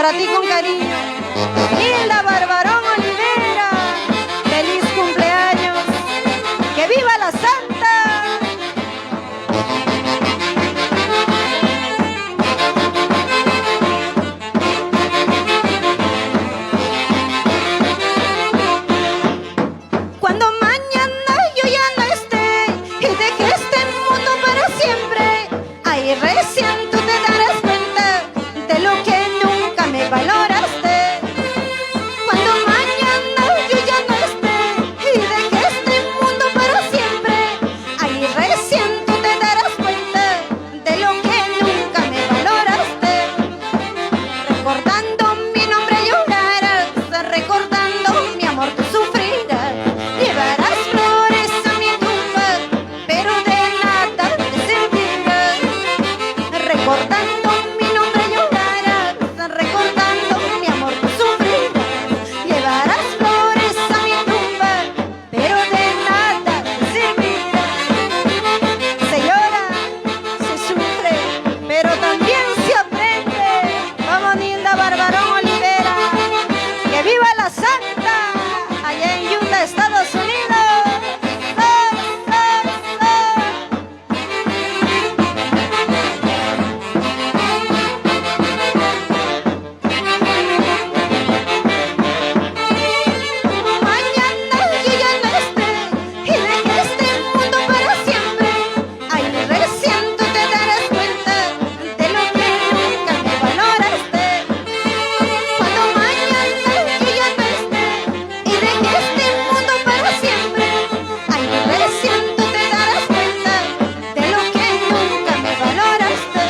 para ti con cariño. Hilda Barbarón Olivera, feliz cumpleaños. ¡Que viva la Santa! Cuando mañana yo ya no esté y deje este mundo para siempre, ahí recién tú te darás cuenta de lo que nunca me valoraste. Cuando mañana yo ya no esté y deje este mundo para siempre, ahí recién tú te darás cuenta de lo que nunca me valoraste. Recordando mi nombre llorarás, recordando mi amor tú sufrirás. Llevarás flores a mi tumba, pero de nada te servirá. Recordando mi nombre llorarás, recordando mi amor tú sufrirás. Llevarás flores a mi tumba, pero de nada te servirá. Se llora, se sufre, pero también se aprende. Vamos, Nilda Barbarón Olivera, que viva la Santa, allá en Utah, Estados Unidos. Mañana yo ya no esté y deje este mundo para siempre, ahí recién tú te darás cuenta de lo que nunca me valoraste. Cuando mañana yo ya no esté y deje este mundo para siempre, ahí recién tú te darás cuenta de lo que nunca me valoraste.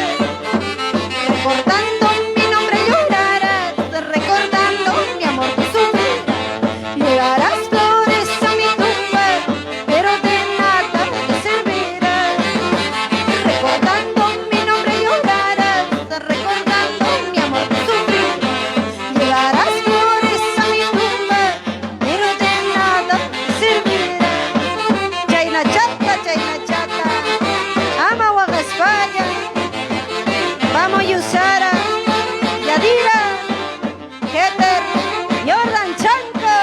Recordando mi nombre llorarás, recordando mi amor tú sufrirás. Llevarás flores a mi tumba, pero de nada te servirá. Recordando mi nombre llorarás, recordando mi amor tú sufrirás. Llevarás flores a mi tumba, pero de nada te servirá. Chayna chata, ama Guagasfaya, vamos Yusara, Yadira, Heter, Jordan Chanco.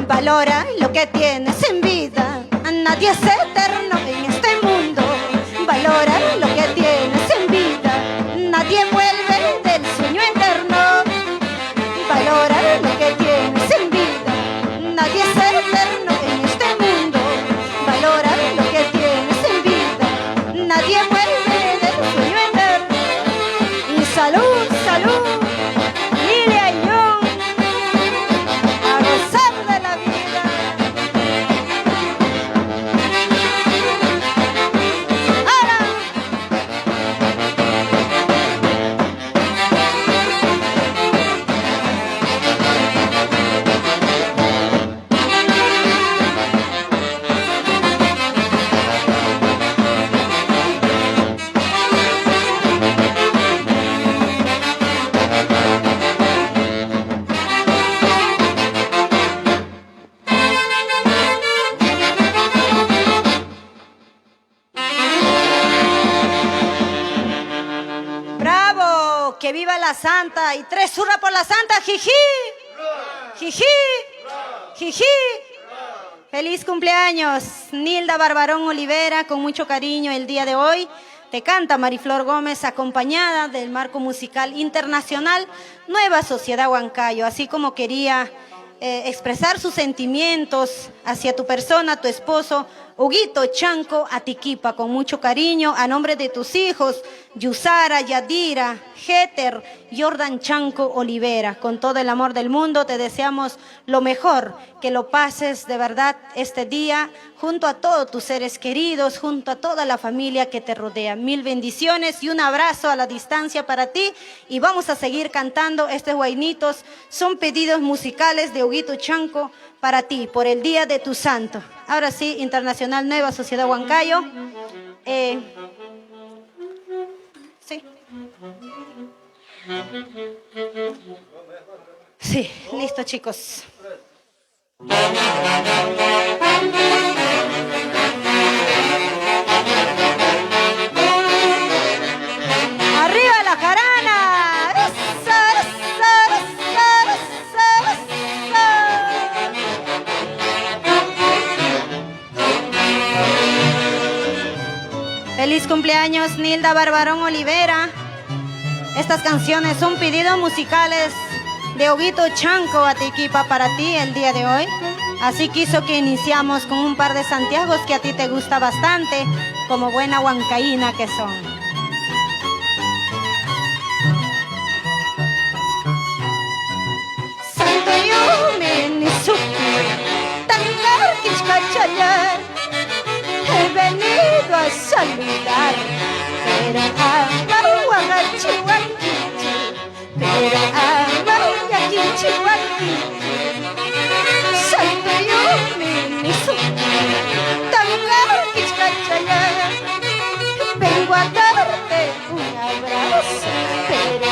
Valora lo que tienes en vida, nadie es eterno en este mundo. Valora lo que tienes en vida, nadie vuelve del sueño eterno. Valora lo que tienes en vida, nadie es eterno en este mundo. Valora lo que tienes en vida, nadie vuelve del sueño eterno. Y salud, salud, Lilia y yo, a gozar de la vida. ¡Ahora! ¡Bravo! ¡Que viva la Santa! Y 3 hurras por la Santa. ¡Jiji! ¡Jiji! ¡Jiji! ¡Feliz cumpleaños! Nilda Barbarón Olivera, con mucho cariño el día de hoy. Te canta Mariflor Gómez, acompañada del marco musical internacional Nueva Sociedad Huancayo. Así como quería expresar sus sentimientos hacia tu persona, tu esposo, Huguito Chanco Atiquipa, con mucho cariño, a nombre de tus hijos, Yusara, Yadira, Heter, Jordan Chanco Olivera. Con todo el amor del mundo te deseamos lo mejor, que lo pases de verdad este día junto a todos tus seres queridos, junto a toda la familia que te rodea. Mil bendiciones y un abrazo a la distancia para ti, y vamos a seguir cantando estos guainitos. Son pedidos musicales de Huguito Chanco para ti, por el día de tu santo. Ahora sí, Internacional Nueva Sociedad Huancayo. Sí. Sí, listo, chicos. ¡Arriba la jarana! ¡Esa, esa, esa, esa, esa! Feliz cumpleaños, Nilda Barbarón Olivera. Estas canciones son pedidos musicales de Huguito Chanco Atiquipa para ti el día de hoy. Así quiso que iniciamos con un par de santiagos que a ti te gusta bastante, como buena huancaína que son. He venido a saludar, pero pero Santo yo me vengo a darte un abrazo, pero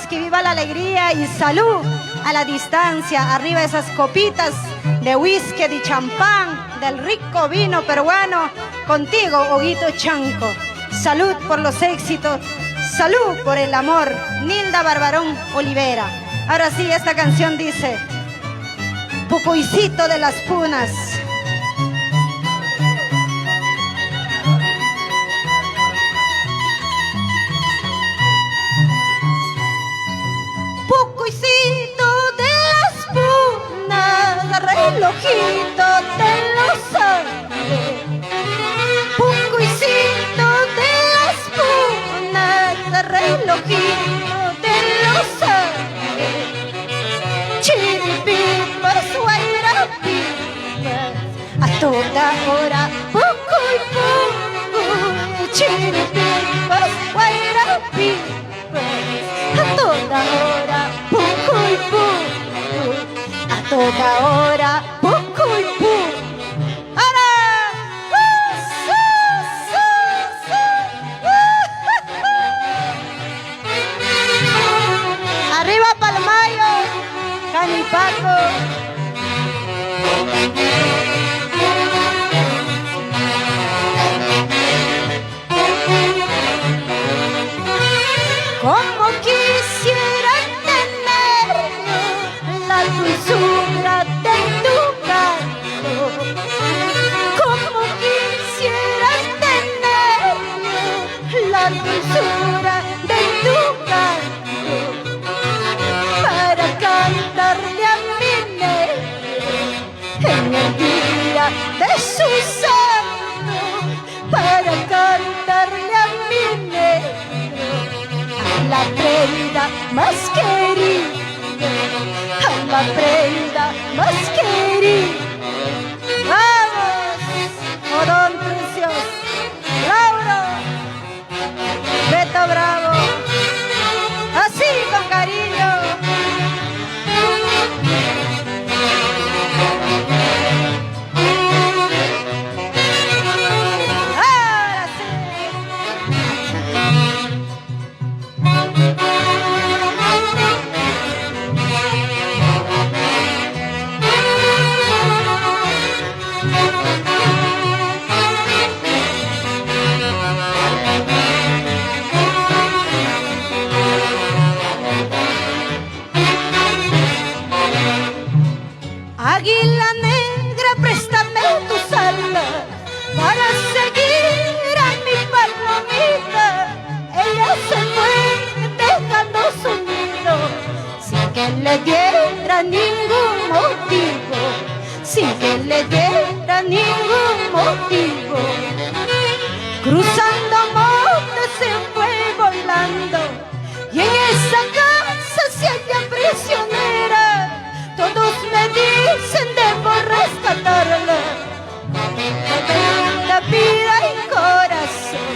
Que viva la alegría y salud a la distancia. Arriba esas copitas de whisky, de champán, del rico vino peruano. Contigo, Huguito Chanco. Salud por los éxitos, salud por el amor. Nilda Barbarón Olivera. Ahora sí, esta canción dice: Pucuicito de las Punas. Relojito de los Andes, Pucuicito de las Punas, relojito de los Andes, chiripipas, guairapipas, a toda hora, pucuy, pucuy, chiripipas, guairapipas, a toda hora, pucuy. toda hora, poco y pum. ¡Ahora! ¡Arriba Palmayo! ¡Canipaco! Como quisiera tener la dulzura de tu canto, como quisiera tener la dulzura de tu canto, para cantarle a mi negro en el día de su santo, para cantarle a mi negro, la prenda más querida, a la prenda más querida. ¡Vamos! ¡Odón Precioso! ¡Lauro! ¡Beto Bravo! ¡Así con cariño! ¡Ahora sí! Águila negra, préstame tus alas para seguir a mi palomita. Ella se fue dejando su nido sin que le diera ningún motivo, sin que le diera ningún motivo. Cruzando montes se fue volando y en esa casa se halla prisionera. Todos me dicen debo rescatarla, prenda vida y corazón,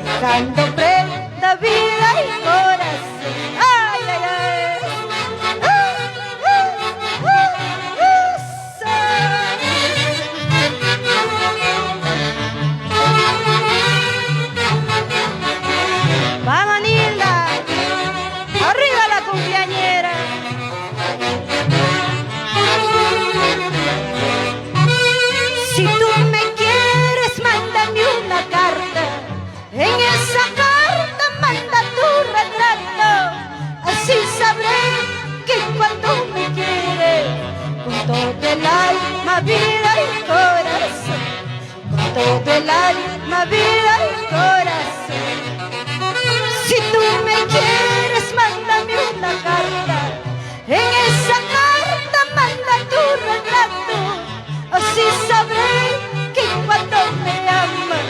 dejando prenda vida y corazón. Ay, ay, ay. ¡Vamos, Nilda! ¡Arriba la cumpleañera! Si tú me quieres, mándame una carta. En esa carta manda tu retrato. Así sabré que cuando me quieres, con todo el alma, vida y corazón, con todo el alma, vida y corazón. Si tú me quieres, mándame una carta. En esa carta manda tu retrato. Así sabré que cuando me amas,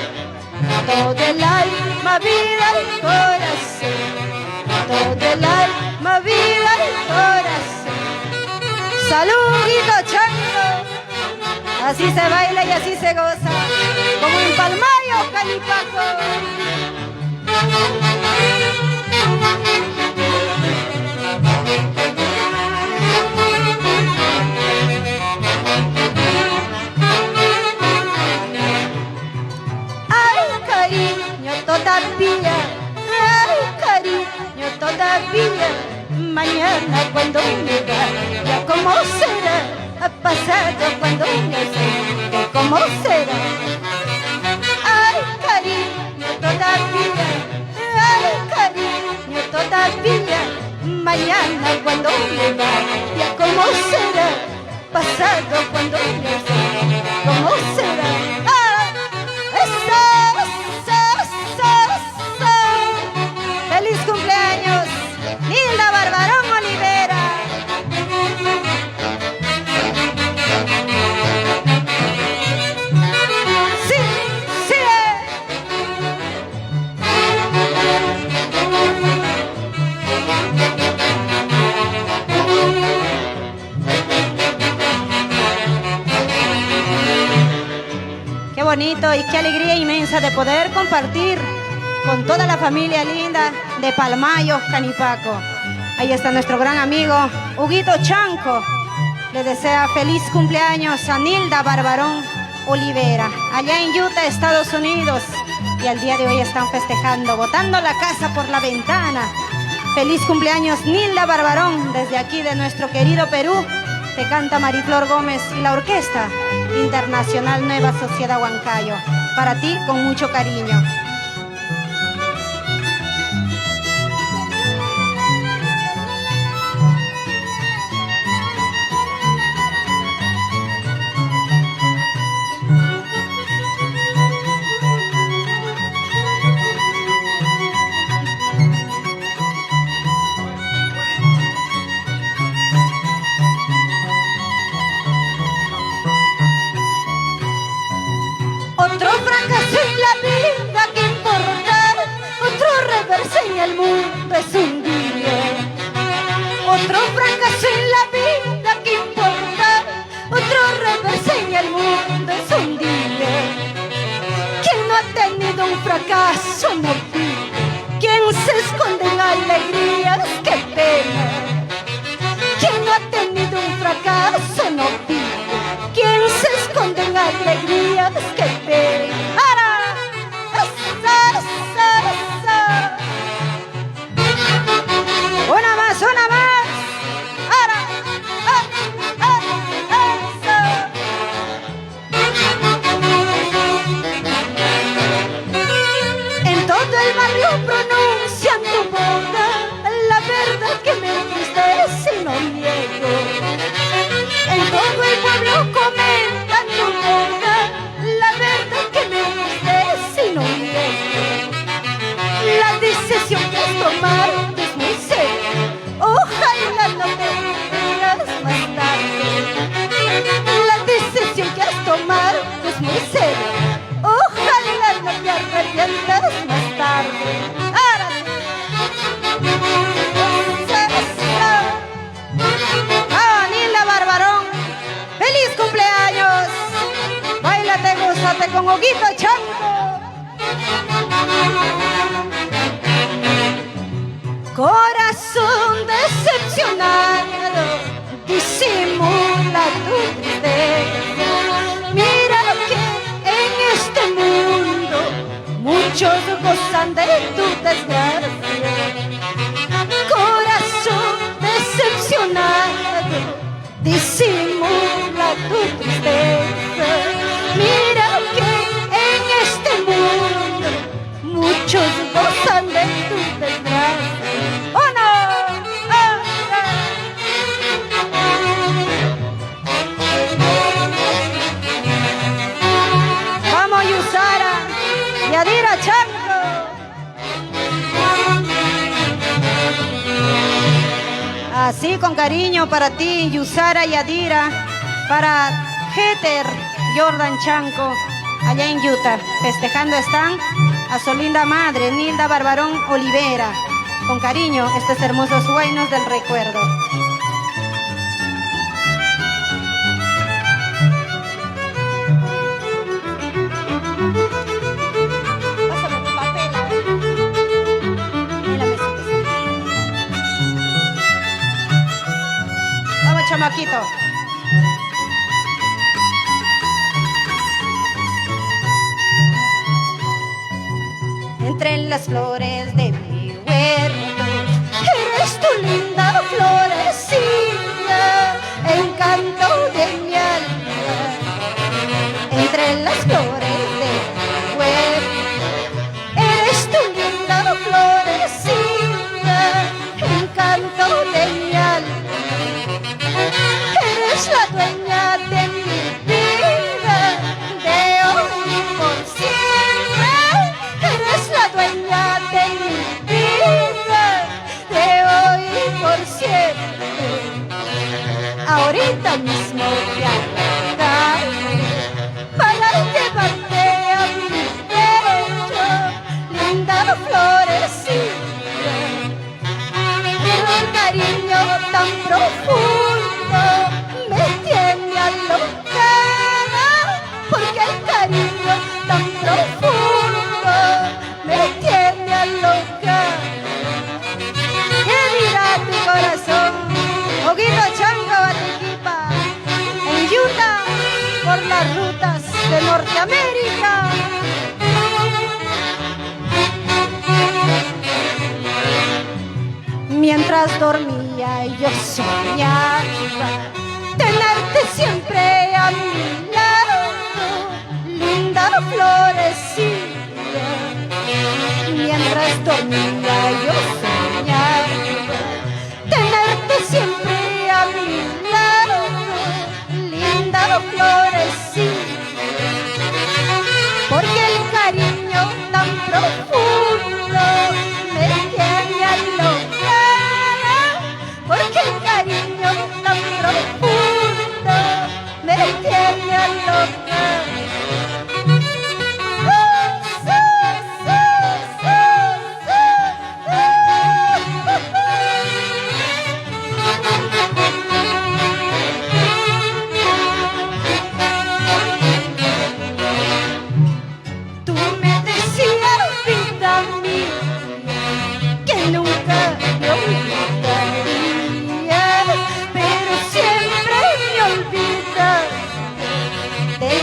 todo el alma, vida y corazón, todo el alma, vida y corazón. ¡Salud, Guito Chango! Así se baila y así se goza, como en Palmayo, Canipaco. Ay, cariño, todavía, ay, cariño, todavía. Mañana cuando me vaya, ¿cómo será? Ha pasado cuando me acerque, ¿cómo será? Ay, cariño, todavía, ay, cariño, todavía. Mañana cuando me vaya, ¿cómo será? Pasado cuando me acerque, ¿cómo será? ¡Ah! ¡Eso, eso, eso, eso! ¡Feliz cumpleaños, Nilda Barbarón Olivera! ¡Sí, sí! Qué bonito y qué alegría inmensa de poder compartir con toda la familia linda de Palmayo, Canipaco. Ahí está nuestro gran amigo Huguito Chanco, le desea feliz cumpleaños a Nilda Barbarón Olivera, allá en Utah, Estados Unidos. Y al día de hoy están festejando, botando la casa por la ventana. Feliz cumpleaños, Nilda Barbarón, desde aquí de nuestro querido Perú. Te canta Mariflor Gómez y la Orquesta Internacional Nueva Sociedad Huancayo. Para ti, con mucho cariño. Otro fracaso en la vida, ¿qué importa? Otro reverso en el mundo es un día. Otro fracaso en la vida, ¿qué importa? Otro reverso en el mundo es un día. Quien no ha tenido un fracaso no vive. Quien se esconde en alegrías, qué pena. Quien no ha tenido un fracaso no vive. Quien se esconde en alegrías, qué pena. ¡Ara! ¡Esa, esa, esa! Una más, una más. ¡Ara! ¡Ah, ah, esa! En todo el barrio pronuncian tu boca, la verdad que me entristece y no niego. En todo el pueblo comentan tu boca, la verdad que me entristece y no niego. La decisión que has tomado es muy seria, ojalá no te arrepientas más tarde. La decisión que has tomado es muy seria, ojalá no te arrepientas más tarde. ¡Ahora sí! ¡Ah, Nilda Barbarón! ¡Feliz cumpleaños! ¡Báilate, gózate con Huguito Chanco! Corazón decepcionado, disimula tu tristeza. Mira que en este mundo muchos gozan de tu desgracia. Corazón decepcionado, disimula tu tristeza. Mira que en este mundo muchos gozan de tu desgracia. ¡Oh, no! ¡Ah, ¡Vamos, Yusara! ¡Yadira Chanco! Así con cariño para ti, Yusara Yadira, para Heter Jordan Chanco, allá en Utah. Festejando están a su linda madre, Nilda Barbarón Olivera. Con cariño, estos hermosos huaynos del recuerdo. Pásame tu papel, a ver. En la mesita. Vamos, chamaquito. Entre las flores de mi huerto, eres tu linda florecilla, encanto de mi alma. Entre las flores de mi huerto, eres tu linda florecilla, encanto de mi alma. Eres la dueña de mi vida, de hoy y por siempre. Eres la dueña de mi vida, de hoy y por siempre. Ahorita mismo voy a arrancarme para llevarte a mi pecho, linda florecilla. Un cariño tan profundo me tiene alocada, porque el cariño tan profundo me tiene alocada. ¿Qué dirá tu corazón? Huguito Chanco, Batiquipa. Norteamérica. Mientras dormía yo soñaba tenerte siempre a mi lado, linda florecilla. Mientras dormía yo soñaba tenerte siempre a mi lado, linda florecilla. Porque el cariño tan profundo me tiene alocada, porque el cariño tan profundo me tiene alocada.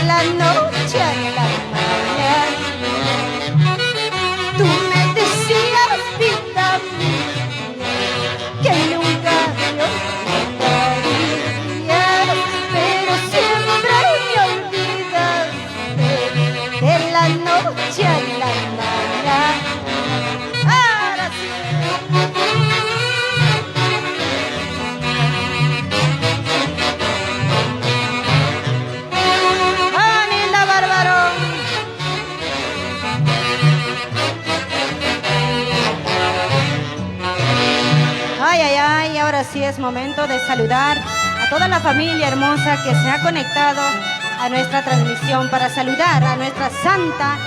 La noche a la mañana, tú me decías, vida mía, que nunca me olvidaría, pero siempre me olvidas de la noche a la mañana. Ahora sí. Ahora sí es momento de saludar a toda la familia hermosa que se ha conectado a nuestra transmisión para saludar a nuestra Santa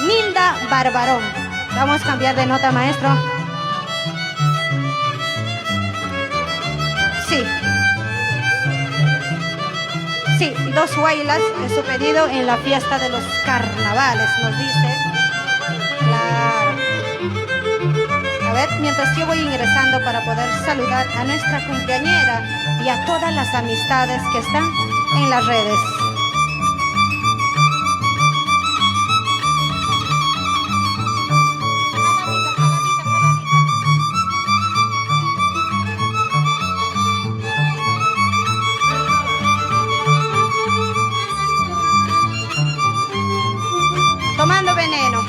Nilda Barbarón. Vamos a cambiar de nota, maestro. Sí, 2 huaylas es su pedido en la fiesta de los carnavales, nos dice. Claro. A ver, mientras yo voy ingresando para poder saludar a nuestra cumpleañera y a todas las amistades que están en las redes. Tomando veneno.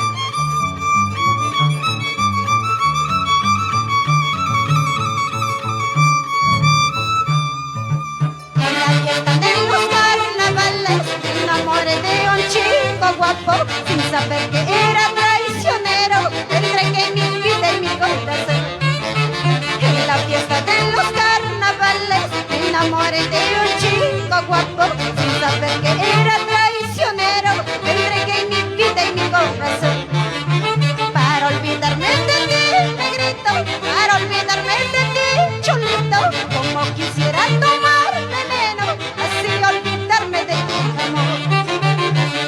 Guapo, sin saber que era traicionero, entregué mi vida y mi corazón. En la fiesta de los carnavales me enamoré de un chico guapo, sin saber que era traicionero, entregué mi vida y mi corazón. Para olvidarme de ti, negrito, para olvidarme de ti, chulito, como quisiera tomar veneno, así olvidarme de tu amor.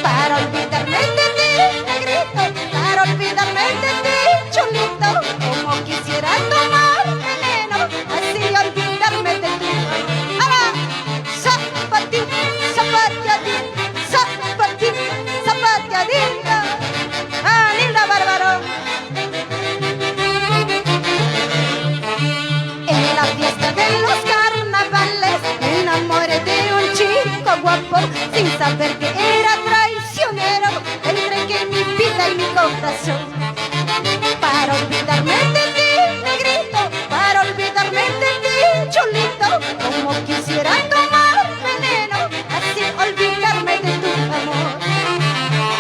Para olvidarme de ti, negrito, para olvidarme de ti, chulito, como quisiera tomar veneno, así olvidarme de ti. ¡Ahora! ¡Zapatín, zapateadín, zapatín, zapateadín! ¡Ah, Nilda Barbarón! En la fiesta de los carnavales me enamoré de un chico guapo, sin saber que era traicionero, entregué mi vida y mi corazón. Para olvidarme de ti, negrito, para olvidarme de ti, chulito, como quisiera tomar veneno, así olvidarme de tu amor.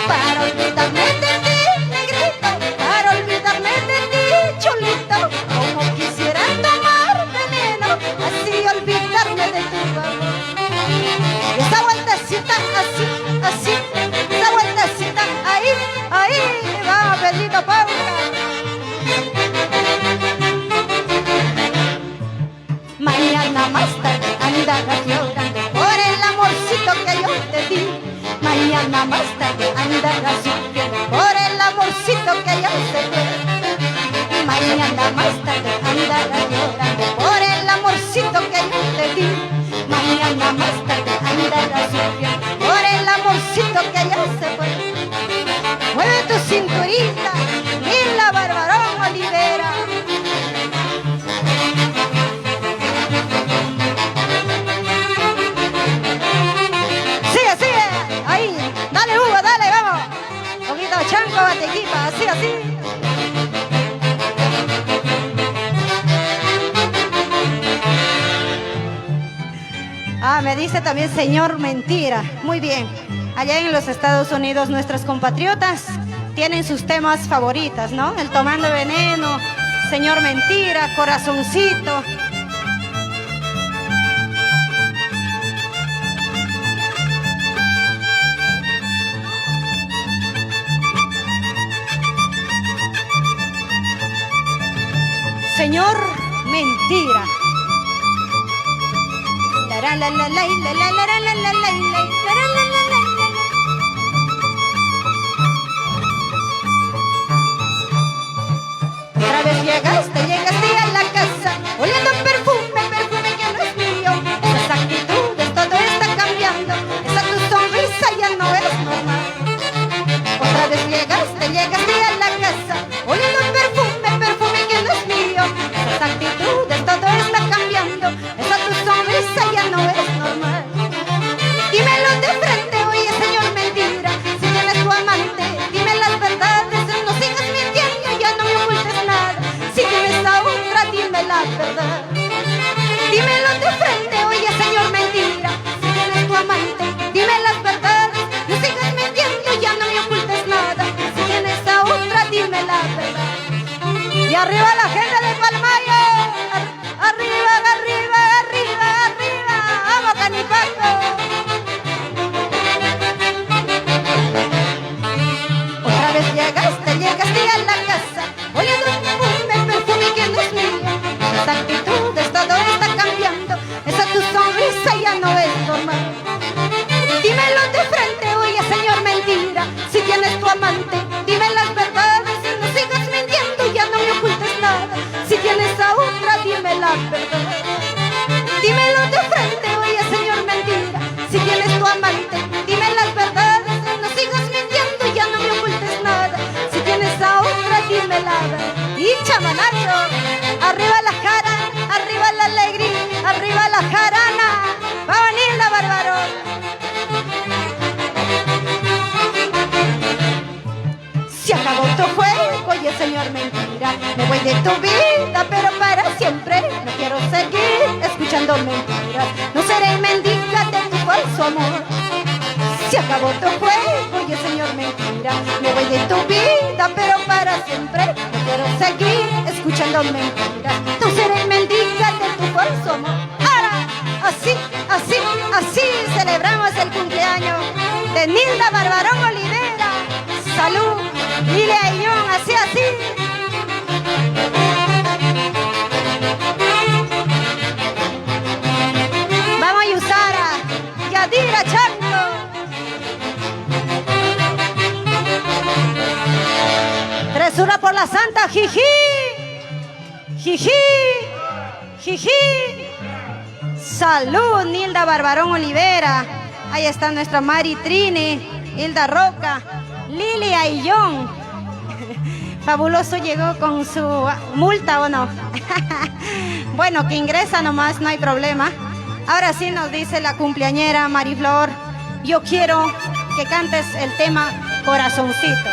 Para olvidarme de ti, negrito, para olvidarme de ti, chulito, como quisiera tomar veneno, así olvidarme de tu amor. Y esa vueltecita así, así, esa vueltecita ahí, ahí, va, Pedrito Paula. Mañana más tarde andarás llorando por el amorcito que yo te di. Mañana más tarde andarás sufriendo por el amorcito que yo te di. Mañana más tarde andarás llorando por el amorcito que yo te di. Mañana más tarde andarás sufriendo por el amorcito que yo te di. Ah, me dice también señor mentira. Muy bien. Allá en los Estados Unidos nuestros compatriotas tienen sus temas favoritos, ¿no? El tomando veneno, señor mentira, corazoncito. Señor mentira. La la la la la la la la la la la la la. Otra vez llegaste a la casa, oliendo perfume, perfume que no es mío. Esas actitudes, todo está cambiando, esa tu sonrisa ya no es normal. Otra vez llegaste a la casa, oliendo perfume, perfume que no es mío. Esas actitudes, todo está cambiando, esa tu sonrisa ya no es normal. Dímelo de frente, oye señor mentira, si tienes tu amante, dime las verdades, no sigas mintiendo, ya no me ocultes nada. Si tienes a otra, dime la verdad. Dímelo de frente, oye señor mentira, si tienes tu amante, dime las verdades, no sigas mintiendo, ya no me ocultes nada. Si tienes a otra, dime la verdad. Y arriba la gente de Palmayo, arriba, arriba, arriba, arriba, vamos Canipato. Otra vez llegaste a la casa, oliendo un perfume que no es mío. Esas actitudes, todo está cambiando, esa tu sonrisa ya no es normal. Dímelo de frente, oye señor mentira, si tienes tu amante, dime las verdades, no sigas mintiendo, ya no me ocultes nada. Si tienes a otra, dime la verdad. Dímelo de frente, oye señor mentira, si tienes tu amante, dime las verdades, no sigas mintiendo, ya no me ocultes nada. Si tienes a otra, dime la verdad. Y chamanacho, arriba la cara, arriba la alegría, arriba la jarana, va a venir la Barbarón. Se acabó tu juego, oye señor mentira, me voy de tu vida, pero para siempre no quiero seguir escuchando mentiras, no seré mendiga de tu falso amor. Se acabó tu juego, oye señor mentira, me voy de tu vida, pero para siempre no quiero seguir escuchando mentiras, no seré mendiga de tu falso amor. Ahora, así celebramos el cumpleaños de Nilda Barbarón Olivera. Salud, Lilia Ayllón, así. Vamos a Yusara, Yadira Chanto. Tresura por la Santa, jiji, jiji, jiji. Salud, Nilda Barbarón Olivera. Ahí está nuestra Mari Trini, Hilda Roca, Lili Ayllón. Fabuloso llegó con su multa, ¿o no? Bueno, que ingresa nomás, no hay problema. Ahora sí nos dice la cumpleañera Mariflor, yo quiero que cantes el tema Corazoncito.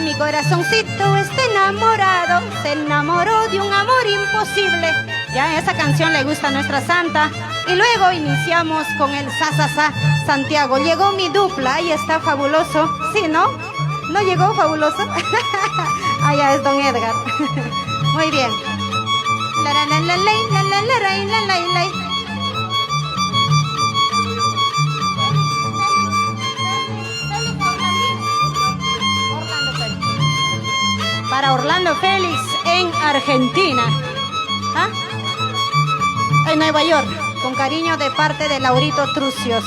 Mi corazoncito está enamorado, se enamoró de un amor imposible. Ya esa canción le gusta a nuestra santa. Y luego iniciamos con el sa Santiago. Llegó mi dupla, ahí está Fabuloso. ¿Sí, no? ¿No llegó Fabuloso? Allá es don Edgar. Muy bien. La la la la la la la la la la. Para Orlando Félix en Argentina. ¿Ah? En Nueva York, con cariño de parte de Laurito Trucios.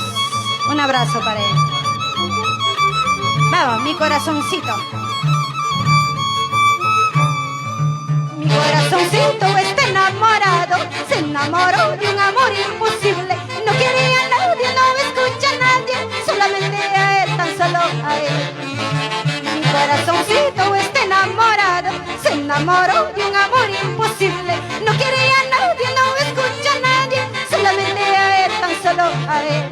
Un abrazo para él. Vamos, mi corazoncito. Mi corazoncito está enamorado, se enamoró de un amor imposible. No quería a nadie, no escucha a nadie, solamente a él, tan solo a él. Mi corazoncito está enamorado, se enamoró de un amor imposible. No quería a nadie, no escucha a nadie, solamente a él, tan solo a él.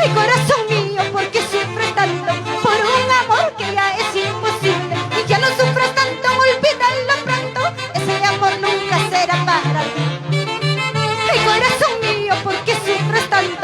Ay, corazón mío, ¿por qué sufres tanto por un amor que ya es imposible? Y ya no sufras tanto, olvídalo pronto, ese amor nunca será para ti. Ay, corazón mío, ¿por qué sufres tanto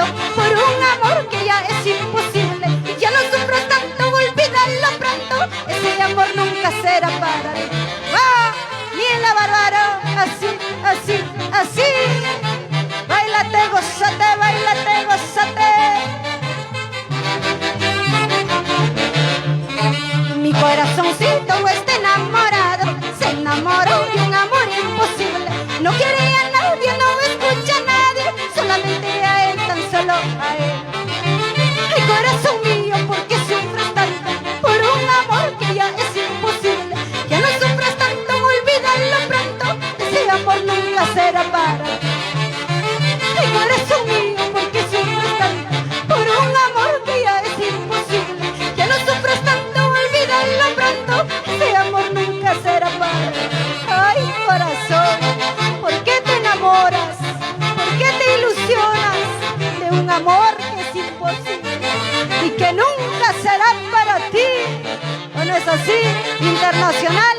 Internacional,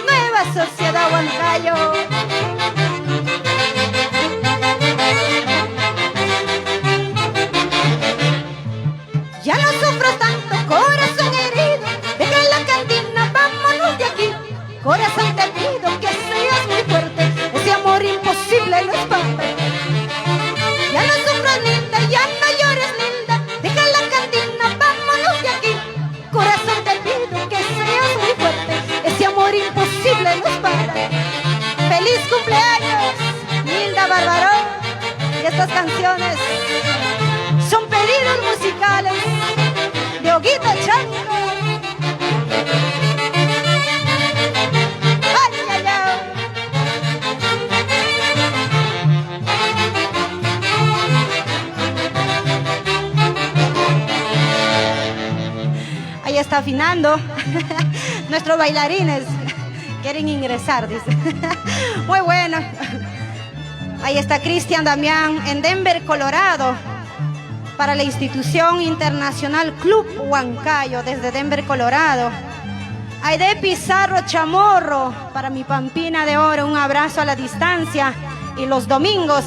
Nueva Sociedad Huancayo. Ya no sufras tanto, corazón herido, deja la cantina, vámonos de aquí. Corazón, te pido que seas muy fuerte, ese amor imposible lo espanta. Ya no sufras, linda, ya no llores, linda, deja la cantina, vámonos de aquí. Corazón, te pido que seas muy fuerte, ese amor imposible lo espanta. ¡Feliz cumpleaños, Nilda Barbarón! Y estas canciones son pedidos musicales de Oguito Chango. ¡Ay, ay, ay! Ahí está afinando. Nuestros bailarines quieren ingresar, dice. Muy bueno. Ahí está Cristian Damián en Denver, Colorado, para la institución internacional Club Huancayo, desde Denver, Colorado. Aide Pizarro Chamorro, para mi Pampina de Oro, un abrazo a la distancia. Y los domingos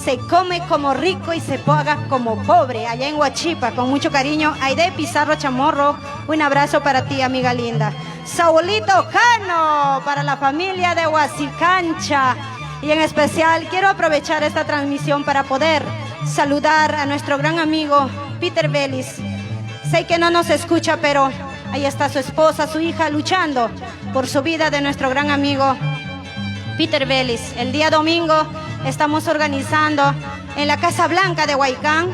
se come como rico y se paga como pobre, allá en Huachipa, con mucho cariño. Aide Pizarro Chamorro, un abrazo para ti, amiga linda. Saulito Cano, para la familia de Huasicancha. Y en especial quiero aprovechar esta transmisión para poder saludar a nuestro gran amigo Peter Vélez. Sé que no nos escucha, pero ahí está su esposa, su hija, luchando por su vida, de nuestro gran amigo Peter Vélez. El día domingo estamos organizando en la Casa Blanca de Huaycán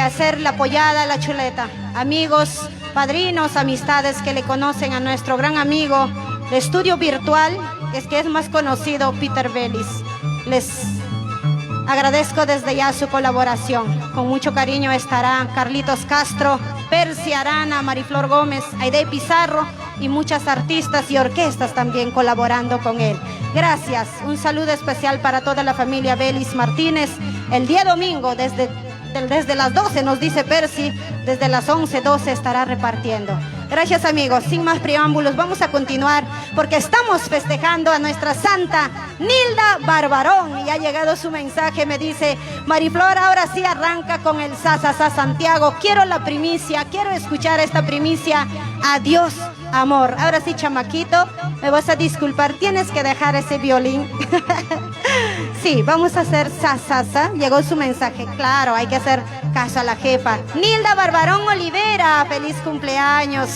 hacer la pollada, la chuleta. Amigos, padrinos, amistades que le conocen a nuestro gran amigo de estudio virtual, que es más conocido, Peter Vélez. Les agradezco desde ya su colaboración. Con mucho cariño estarán Carlitos Castro, Percy Arana, Mariflor Gómez, Aide Pizarro y muchas artistas y orquestas también colaborando con él. Gracias. Un saludo especial para toda la familia Vélez Martínez. El día domingo desde las 12, nos dice Percy, desde las 11:12 estará repartiendo. Gracias, amigos. Sin más preámbulos, vamos a continuar porque estamos festejando a nuestra santa Nilda Barbarón. Y ha llegado su mensaje, me dice: Mariflor, ahora sí arranca con el Sasasá Santiago. Quiero la primicia, quiero escuchar esta primicia. Adiós, amor. Ahora sí, chamaquito, me vas a disculpar, tienes que dejar ese violín. Sí, vamos a hacer Sasasa. Llegó su mensaje, claro, hay que hacer caso a la jefa. Nilda Barbarón Olivera, feliz cumpleaños.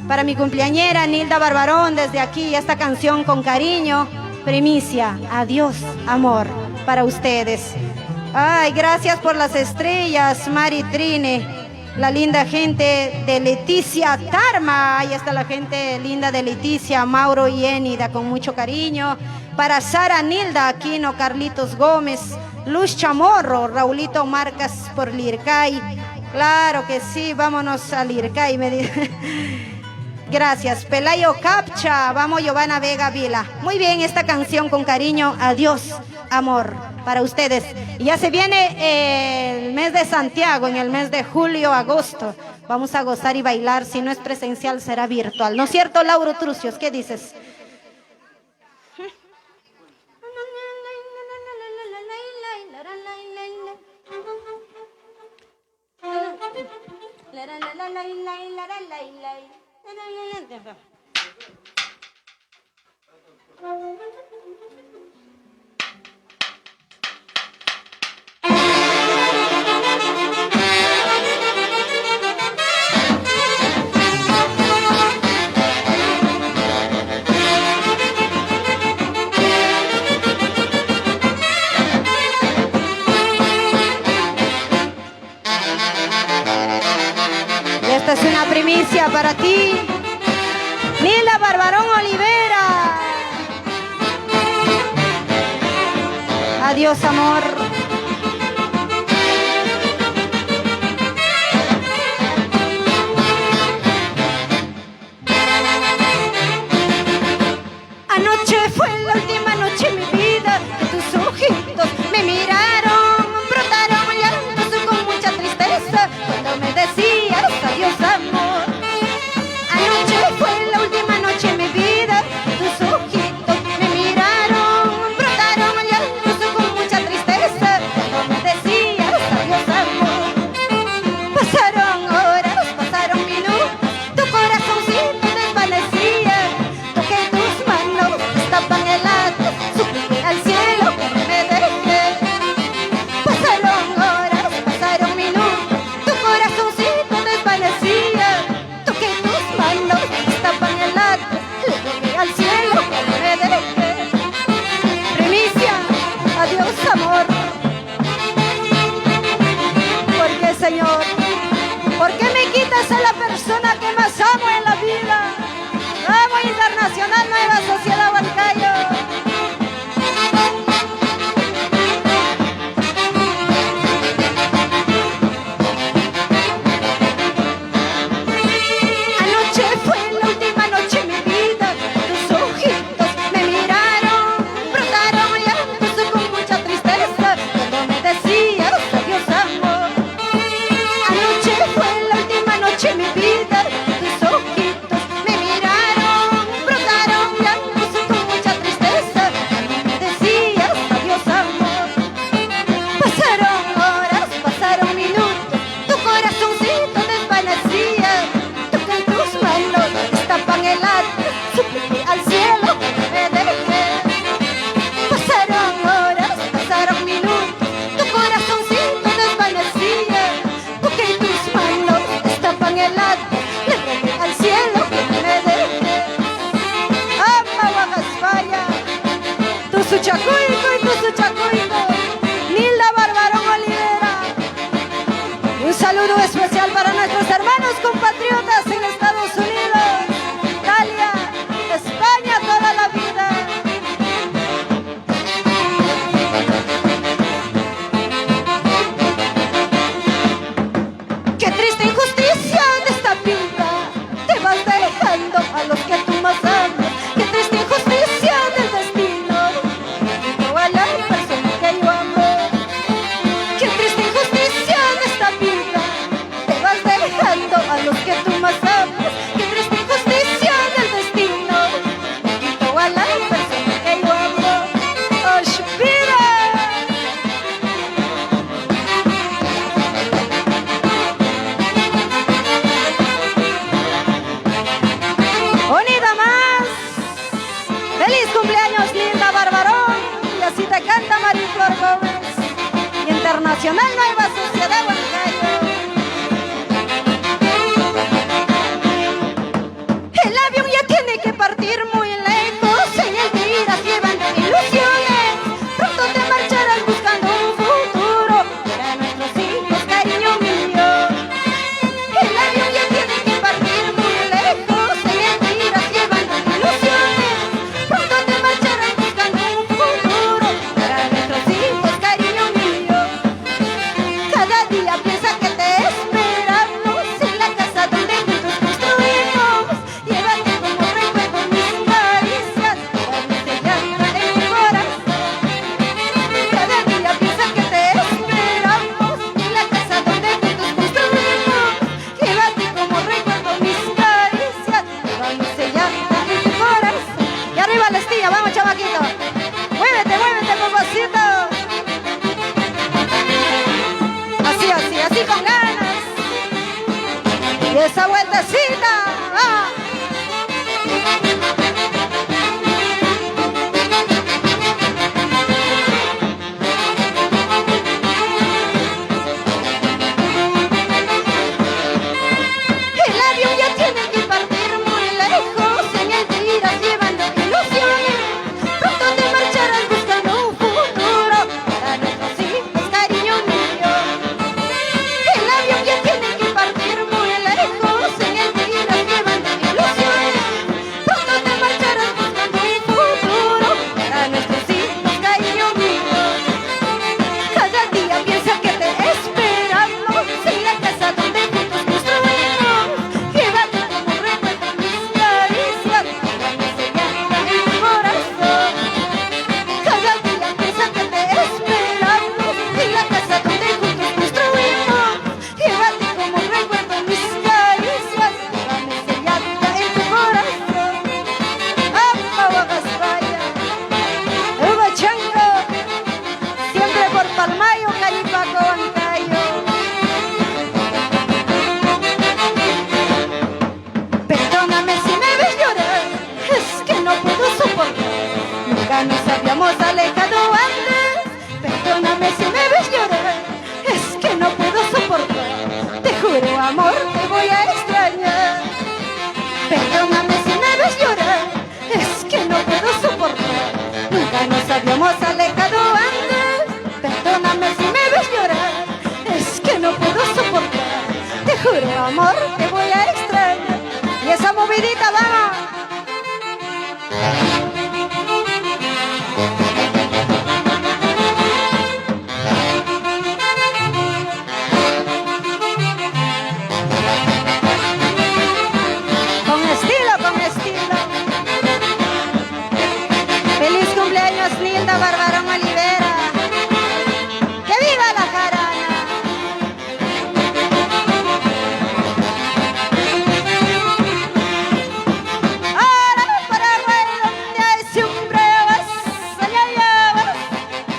Para mi cumpleañera Nilda Barbarón, desde aquí, esta canción con cariño. Primicia, adiós, amor, para ustedes. Ay, gracias por las estrellas, Mari Trine, la linda gente de Leticia Tarma. Ahí está la gente linda de Leticia, Mauro y Enida, con mucho cariño. Para Sara Nilda Aquino, Carlitos Gómez, Luz Chamorro, Raulito Marcas por Lircay. Claro que sí, vámonos a Lircay, me dice. Gracias. Pelayo Capcha, vamos Giovanna Vega Vila. Muy bien, esta canción con cariño, adiós, amor, para ustedes. Y ya se viene el mes de Santiago, en el mes de julio, agosto. Vamos a gozar y bailar, si no es presencial será virtual. ¿No es cierto, Lauro Trucios? ¿Qué dices? Esta es una primicia para ti, Nilda Barbarón Olivera. Adiós, amor. Anoche fue la última noche en mi vida que tus ojitos me miraron, brotaron llantos con mucha tristeza cuando me decías adiós, amor. Anoche fue la última Nacional Nueva Sociedad Huancayo. El avión ya tiene que partir muy lejos, en el que irás llevando ilusiones. Pronto te marcharás buscando un futuro para nuestros hijos, cariño mío. El avión ya tiene que partir muy lejos, en el que irás llevando ilusiones. Pronto te marcharás buscando un futuro para nuestros hijos, cariño mío. Cada día piensa que te esperamos en la casa donde juntos construimos. Llévate como recuerdo mis caricias, para mí se llama en mi corazón. Cada día piensa que te esperamos en la casa donde juntos construimos. Llévate como recuerdo mis caricias, para mí se llama en mi corazón. Y arriba la estilla, vamos chamaquito. Muévete, muévete, papacito. Así, así, así con ganas. Y esa vueltecita. ¡Ah! El avión ya tiene que partir muy lejos, en el que irás llevando ilusiones. Pronto te marcharás buscando un futuro para nuestros hijos, cariño mío. El avión ya tiene que partir muy lejos, en el que irás llevando ilusiones. Pronto te marcharás buscando un futuro para nuestros hijos, cariño mío. Cada día piensa que te esperamos en la casa donde juntos construimos. Llévate como recuerdo mis caricias, para mí se llama en mi corazón. Cada día piensa que te esperamos en la casa donde juntos construimos. Llévate como recuerdo mis caricias, para mí se llama en tu corazón. ¡Apa, Guagasvaya! ¡Uba Chango! Siempre por Palmayo, Calipaco, Huancayo. Perdóname si me ves llorar, es que no puedo soportar. Nunca nos habíamos alejado antes. Perdóname si me ves llorar, es que no puedo soportar. Te juro, amor, te voy a extrañar. Perdóname si me ves llorar, es que no puedo soportar. Nunca nos habíamos alejado antes. Perdóname si me ves llorar, es que no puedo soportar. Te juro, amor, te voy a extrañar. Y esa movidita, vamos. Con estilo, con estilo. Feliz cumpleaños, Nilda Barbarón Olivera. ¡Que viva la jarana! Ahora para donde hay siempre vas, allá ya vas,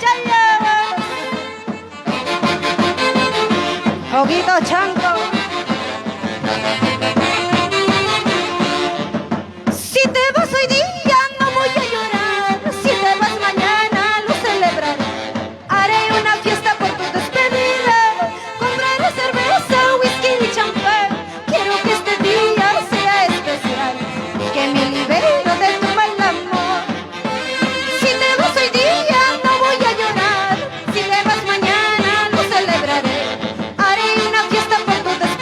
ya vas. Ojito chanco. Si te vas hoy día no voy a llorar, si te vas mañana lo celebraré. Haré una fiesta por tu despedida, compraré cerveza, whisky y champán. Quiero que este día sea especial, que me libero de tu mal amor. Si te vas hoy día no voy a llorar, si te vas mañana lo celebraré. Haré una fiesta por tu despedida.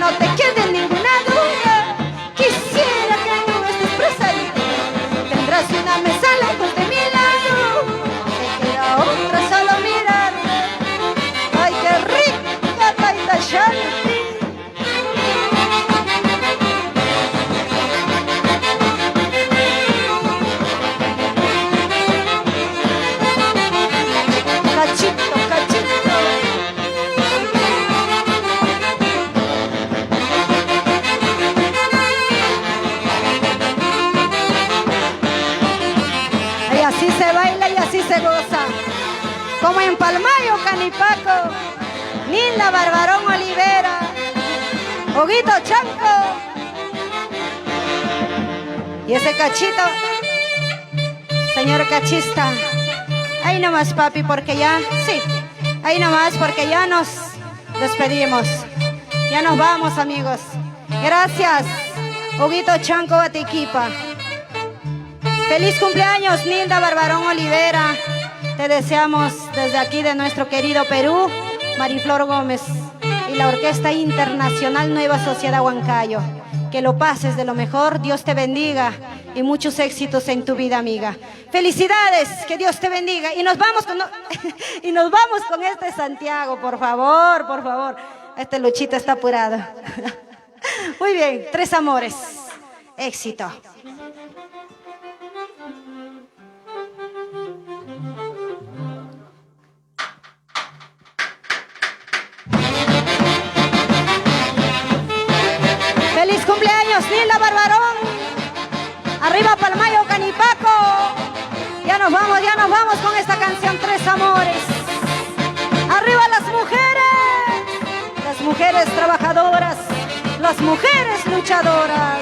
no te quede ninguna duda. Quisiera que tú estés presente. Tendrás una mesa lejos de mi lado. Te queda otra solo mirarte. Ay, qué rica Taita Shanti. Cachito, cachito. Y así se baila y así se goza, como en Palmayo, Canipaco, Nilda Barbarón Olivera, Huguito Chanco. Y ese cachito, señor cachista, ahí nomás papi, porque ya, sí, ahí nomás porque ya nos despedimos. Ya nos vamos, amigos. Gracias, Huguito Chanco Batiquipa. Feliz cumpleaños, Nilda Barbarón Olivera. Te deseamos desde aquí de nuestro querido Perú, Mariflor Gómez y la Orquesta Internacional Nueva Sociedad Huancayo. Que lo pases de lo mejor, Dios te bendiga y muchos éxitos en tu vida, amiga. Felicidades, que Dios te bendiga. Y nos vamos con este Santiago, por favor, por favor. Este Luchito está apurado. Muy bien, Tres Amores. Éxito. ¡Feliz cumpleaños, Nilda Barbarón! ¡Arriba Palmayo, Canipaco! Ya nos vamos con esta canción Tres Amores. ¡Arriba las mujeres trabajadoras, las mujeres luchadoras!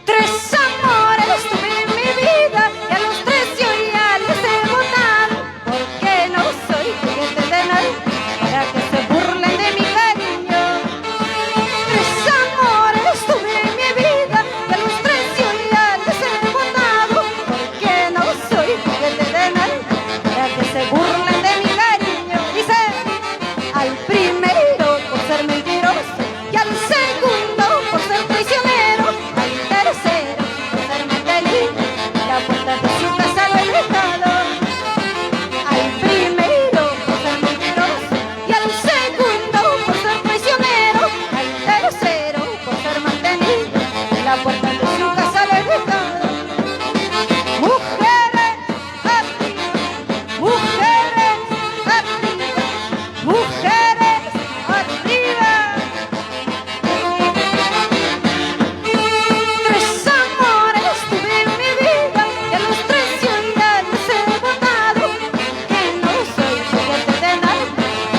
Tres amores tuve en mi vida y a los tres yo ya les he votado, porque no soy juguete de nadie para que se burlen de mi cariño. Tres amores tuve en mi vida y a los tres yo ya les he votado, porque no soy juguete de nadie para que se burlen de mi cariño. Dice, al primero por ser mentiroso y al segundo por ser traicionero, al tercero por ser mantenido, la puerta de su casa lo he dejado. Al primero por ser mentiroso y al segundo por ser traicionero, al tercero por ser mantenido, la puerta de su casa lo he dejado. Mujeres arriba, mujeres arriba, mujeres arriba. Tres amores tuve en mi vida y a los tres yo ya les he votado, que no soy juguete de nadie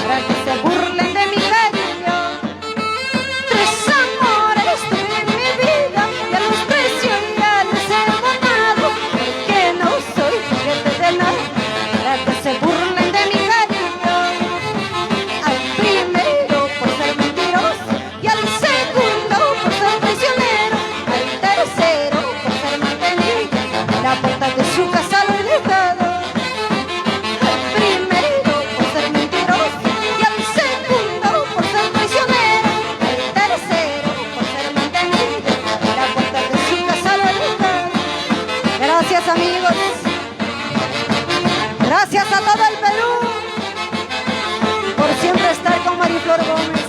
para que se burlen de mi cariño. Tres amores tuve en mi vida y a los tres yo ya les he votado, que no soy juguete de nadie para que se burlen de mi cariño. Al primero por ser mentiroso y al segundo por ser traicionero, al tercero por ser mantenido, la puerta de su casa lo he dejado. Al primero por ser mentiroso y al segundo por ser traicionero, al tercero por ser mantenido, la puerta de su casa lo he dejado. Gracias, amigos. Gracias a todo el Perú por siempre estar con Mariflor Gómez.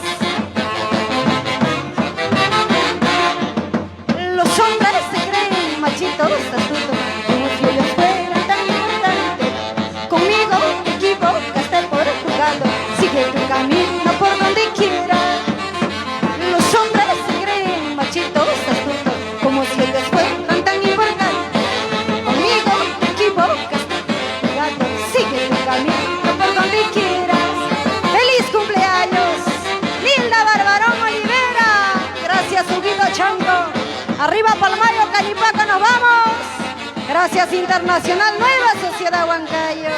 Los hombres se creen machitos astutos, como si ellos fueran tan importantes. Conmigo te equivocaste por jugando, sigue tu camino por donde quieras. Los hombres se creen machitos astutos, como si ellos fueran tan importantes. Conmigo te equivocaste jugando, sigue tu camino por donde quieras. ¡Feliz cumpleaños, Nilda Barbarón Olivera! Gracias, Huguito Chanco. Arriba Palmayo, Canipaco, nos vamos. Gracias, Internacional Nueva Sociedad Huancayo.